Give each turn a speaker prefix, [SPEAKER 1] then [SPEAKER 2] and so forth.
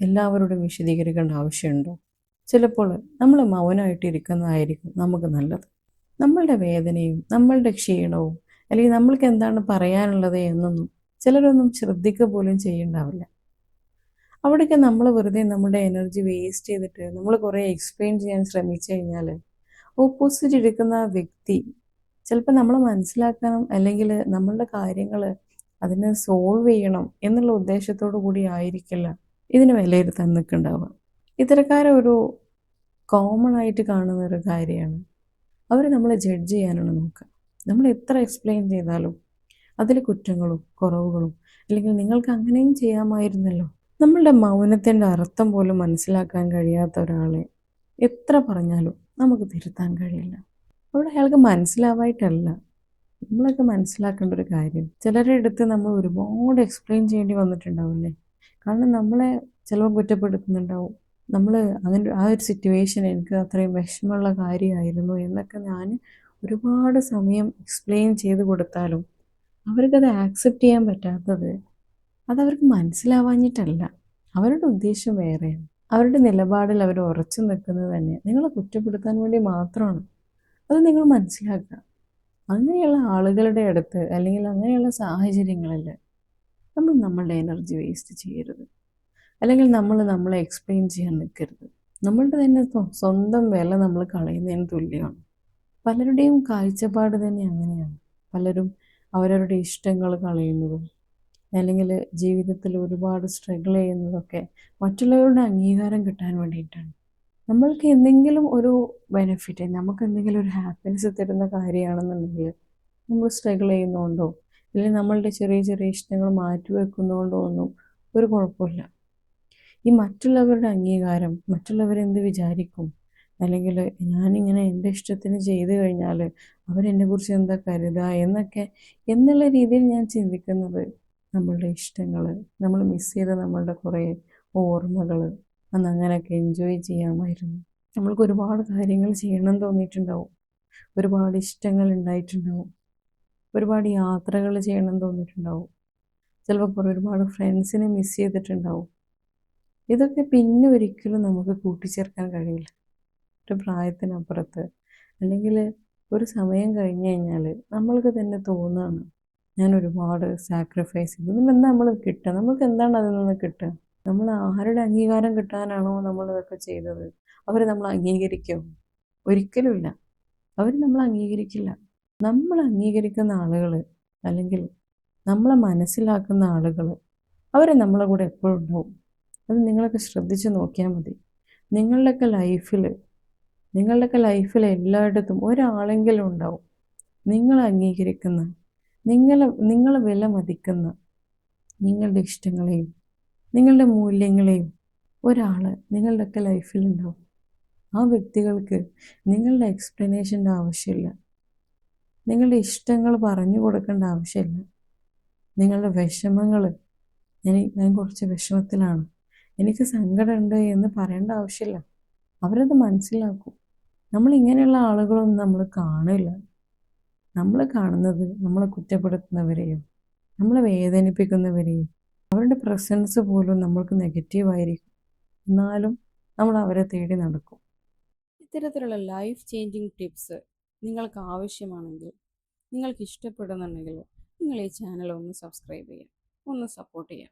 [SPEAKER 1] എല്ലാവരോടും വിശദീകരിക്കേണ്ട ആവശ്യമുണ്ടോ? ചിലപ്പോൾ നമ്മൾ മൗനമായിട്ടിരിക്കുന്നതായിരിക്കും നമുക്ക് നല്ലത്. നമ്മളുടെ വേദനയും നമ്മളുടെ ക്ഷീണവും അല്ലെങ്കിൽ നമ്മൾക്ക് എന്താണ് പറയാനുള്ളത് എന്നൊന്നും ചിലരൊന്നും ശ്രദ്ധിക്കുക പോലും ചെയ്യണ്ടാവില്ല. അവിടെയൊക്കെ നമ്മൾ വെറുതെ നമ്മുടെ എനർജി വേസ്റ്റ് ചെയ്തിട്ട് നമ്മൾ കുറേ എക്സ്പ്ലെയിൻ ചെയ്യാൻ ശ്രമിച്ചു കഴിഞ്ഞാൽ ഓപ്പോസിറ്റ് ഇരിക്കുന്ന ആ വ്യക്തി ചിലപ്പോൾ നമ്മൾ മനസ്സിലാക്കണം അല്ലെങ്കിൽ നമ്മളുടെ കാര്യങ്ങൾ അതിനെ സോൾവ് ചെയ്യണം എന്നുള്ള ഉദ്ദേശത്തോടു കൂടി ആയിരിക്കില്ല ഇതിന് വിലയിരുത്താൻ നിൽക്കുന്നുണ്ടാവുക. ഇത്തരക്കാരെ ഒരു കോമൺ ആയിട്ട് കാണുന്ന ഒരു കാര്യമാണ് അവർ നമ്മളെ ജഡ്ജ് ചെയ്യാനാണ് നോക്കുക. നമ്മൾ എത്ര എക്സ്പ്ലെയിൻ ചെയ്താലും അതിൽ കുറ്റങ്ങളും കുറവുകളും അല്ലെങ്കിൽ നിങ്ങൾക്ക് അങ്ങനെയും ചെയ്യാമായിരുന്നല്ലോ. നമ്മളുടെ മൗനത്തിൻ്റെ അർത്ഥം പോലും മനസ്സിലാക്കാൻ കഴിയാത്ത ഒരാളെ എത്ര പറഞ്ഞാലും നമുക്ക് തിരുത്താൻ കഴിയില്ല. അവിടെ അയാൾക്ക് മനസ്സിലാവായിട്ടല്ല, നമ്മളൊക്കെ മനസ്സിലാക്കേണ്ട ഒരു കാര്യം, ചിലരുടെ അടുത്ത് നമ്മൾ ഒരുപാട് എക്സ്പ്ലെയിൻ ചെയ്യേണ്ടി വന്നിട്ടുണ്ടാവില്ലേ. കാരണം നമ്മളെ ചിലപ്പോൾ കുറ്റപ്പെടുത്തുന്നുണ്ടാവും. നമ്മൾ അങ്ങനെ ആ ഒരു സിറ്റുവേഷൻ എനിക്ക് അത്രയും വിഷമമുള്ള കാര്യമായിരുന്നു എന്നൊക്കെ ഞാൻ ഒരുപാട് സമയം എക്സ്പ്ലെയിൻ ചെയ്ത് കൊടുത്താലും അവർക്കത് ആക്സെപ്റ്റ് ചെയ്യാൻ പറ്റാത്തത് അതവർക്ക് മനസ്സിലാവാഞ്ഞിട്ടല്ല, അവരുടെ ഉദ്ദേശം വേറെയാണ്. അവരുടെ നിലപാടിൽ അവർ ഉറച്ചു നിൽക്കുന്നത് തന്നെ നിങ്ങളെ കുറ്റപ്പെടുത്താൻ വേണ്ടി മാത്രമാണ്. അത് നിങ്ങൾ മനസ്സിലാക്കുക. അങ്ങനെയുള്ള ആളുകളുടെ അടുത്ത് അല്ലെങ്കിൽ അങ്ങനെയുള്ള സാഹചര്യങ്ങളിൽ നമ്മൾ നമ്മളുടെ എനർജി വേസ്റ്റ് ചെയ്യരുത്. അല്ലെങ്കിൽ നമ്മളെ എക്സ്പ്ലെയിൻ ചെയ്യാൻ നിൽക്കരുത്. നമ്മളുടെ തന്നെ സ്വന്തം വില നമ്മൾ കളയുന്നതിന് തുല്യമാണ്. പലരുടെയും കാഴ്ചപ്പാട് തന്നെ അങ്ങനെയാണ്. പലരും അവരവരുടെ ഇഷ്ടങ്ങൾ കളയുന്നതും അല്ലെങ്കിൽ ജീവിതത്തിൽ ഒരുപാട് സ്ട്രഗിൾ ചെയ്യുന്നതൊക്കെ മറ്റുള്ളവരുടെ അംഗീകാരം കിട്ടാൻ വേണ്ടിയിട്ടാണ്. നമ്മൾക്ക് എന്തെങ്കിലും ഒരു ബെനിഫിറ്റ്, നമുക്ക് എന്തെങ്കിലും ഒരു ഹാപ്പിനെസ് തരുന്ന കാര്യമാണെന്നുണ്ടെങ്കിൽ നമ്മൾ സ്ട്രഗിൾ ചെയ്യുന്നതുകൊണ്ടോ അല്ലെങ്കിൽ നമ്മളുടെ ചെറിയ ചെറിയ ഇഷ്ടങ്ങൾ മാറ്റി വെക്കുന്നതുകൊണ്ടോ ഒന്നും ഒരു കുഴപ്പമില്ല. ഈ മറ്റുള്ളവരുടെ അംഗീകാരം, മറ്റുള്ളവരെന്ത് വിചാരിക്കും, അല്ലെങ്കിൽ ഞാനിങ്ങനെ എൻ്റെ ഇഷ്ടത്തിന് ചെയ്തു കഴിഞ്ഞാൽ അവരെന്നെക്കുറിച്ച് എന്താ കരുതുക എന്നൊക്കെ എന്നുള്ള രീതിയിൽ ഞാൻ ചിന്തിക്കുന്നത് നമ്മളുടെ ഇഷ്ടങ്ങൾ, നമ്മൾ മിസ് ചെയ്ത നമ്മളുടെ കുറേ ഓർമ്മകൾ, അന്ന് അങ്ങനെയൊക്കെ എൻജോയ് ചെയ്യാമായിരുന്നു. നമ്മൾക്ക് ഒരുപാട് കാര്യങ്ങൾ ചെയ്യണം തോന്നിയിട്ടുണ്ടാവും, ഒരുപാട് ഇഷ്ടങ്ങൾ ഉണ്ടായിട്ടുണ്ടാവും, ഒരുപാട് യാത്രകൾ ചെയ്യണം തോന്നിയിട്ടുണ്ടാവും, ചിലപ്പോൾ ഒരുപാട് ഫ്രണ്ട്സിനെ മിസ് ചെയ്തിട്ടുണ്ടാവും. ഇതൊക്കെ പിന്നെ ഒരിക്കലും നമുക്ക് കൂട്ടിച്ചേർക്കാൻ കഴിയില്ല. ഒരു പ്രായത്തിനപ്പുറത്ത് അല്ലെങ്കിൽ ഒരു സമയം കഴിഞ്ഞ് കഴിഞ്ഞാൽ നമ്മൾക്ക് തന്നെ തോന്നുകയാണ് ഞാൻ ഒരുപാട് സാക്രിഫൈസ് ചെയ്തു. ഇതിൽ എന്താ നമ്മൾ കിട്ടുക? നമ്മൾക്ക് എന്താണ് അതിൽ നിന്ന് കിട്ടുക? നമ്മൾ ആരുടെ അംഗീകാരം കിട്ടാനാണോ നമ്മളിതൊക്കെ ചെയ്തത്? അവർ നമ്മൾ അംഗീകരിക്കുമോ? ഒരിക്കലുമില്ല. അവർ നമ്മൾ അംഗീകരിക്കില്ല. നമ്മൾ അംഗീകരിക്കുന്ന ആളുകൾ അല്ലെങ്കിൽ നമ്മളെ മനസ്സിലാക്കുന്ന ആളുകൾ അവർ നമ്മളെ കൂടെ എപ്പോഴും ഉണ്ടാവും. അത് നിങ്ങളൊക്കെ ശ്രദ്ധിച്ച് നോക്കിയാൽ മതി. നിങ്ങളുടെയൊക്കെ ലൈഫിൽ എല്ലായിടത്തും ഒരാളെങ്കിലും ഉണ്ടാവും നിങ്ങളെ അംഗീകരിക്കുന്ന, നിങ്ങളെ വില മതിക്കുന്ന, നിങ്ങളുടെ ഇഷ്ടങ്ങളെയും നിങ്ങളുടെ മൂല്യങ്ങളെയും ഒരാൾ നിങ്ങളുടെയൊക്കെ ലൈഫിലുണ്ടാവും. ആ വ്യക്തികൾക്ക് നിങ്ങളുടെ എക്സ്പ്ലനേഷൻ്റെ ആവശ്യമില്ല, നിങ്ങളുടെ ഇഷ്ടങ്ങൾ പറഞ്ഞു കൊടുക്കേണ്ട ആവശ്യമില്ല. നിങ്ങളുടെ വിഷമങ്ങൾ, ഞാൻ കുറച്ച് വിഷമത്തിലാണ്, എനിക്ക് സങ്കടമുണ്ട് എന്ന് പറയേണ്ട ആവശ്യമില്ല. അവരത് മനസ്സിലാക്കും. നമ്മളിങ്ങനെയുള്ള ആളുകളൊന്നും നമ്മൾ കാണില്ല. നമ്മൾ കാണുന്നത് നമ്മളെ കുറ്റപ്പെടുത്തുന്നവരെയും നമ്മളെ വേദനിപ്പിക്കുന്നവരെയും അവരുടെ പ്രസൻസ് പോലും നമ്മൾക്ക് നെഗറ്റീവായിരിക്കും. എന്നാലും നമ്മൾ അവരെ തേടി നടക്കും. ഇത്തരത്തിലുള്ള ലൈഫ് ചേഞ്ചിങ് ടിപ്സ് നിങ്ങൾക്ക് ആവശ്യമാണെങ്കിൽ, നിങ്ങൾക്ക് ഇഷ്ടപ്പെടുന്നുണ്ടെങ്കിൽ നിങ്ങൾ ഈ ചാനൽ ഒന്ന് സബ്സ്ക്രൈബ് ചെയ്യുക, ഒന്ന് സപ്പോർട്ട് ചെയ്യുക.